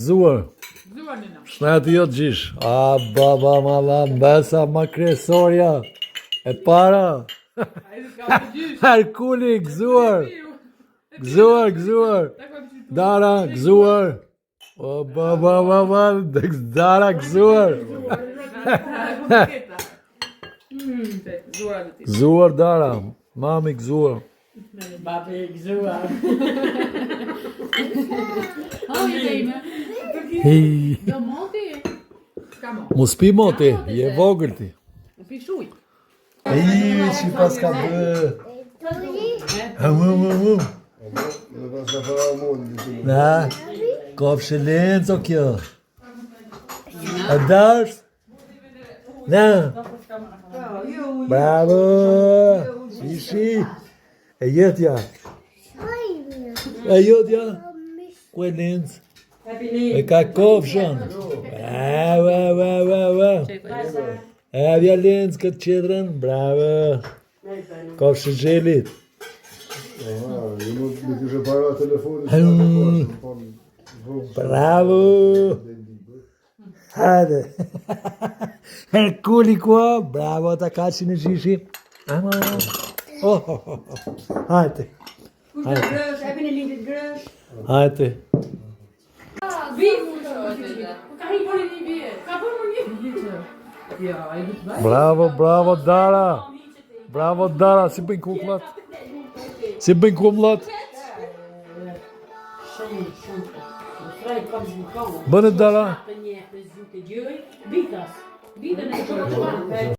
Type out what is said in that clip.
Zuar. Shnati jo gjish. A, baba, mala, mbesa, ma kresorja. E para. Herkuli, gzuar. Gzuar. Dara, gzuar. O, baba, Dara, gzuar. Gzuar, Dara. Mami, gzuar. Babi, gzuar. Hi. Mos pi moti, je vogël ti. Hi, si pas ka bë. Na, kopshë lenco kjo. A dash? Na. Bravo. Shishi. E jetja. E jetja. Ku e lenc? E ka kopshën. Bravo. E avja lenc këtë qedrën. Bravo. Kopshë gjelit. Bravo. Hajde. Herkuli qua. Bravo, ta kaci në gjishi. Ama. Hajde. Heb je een lintje grus? Hajde. Bravo, Dara. Bravo, Dara. Si bën kumllat? Si bën kumllat? Bënë Dara. Bitas.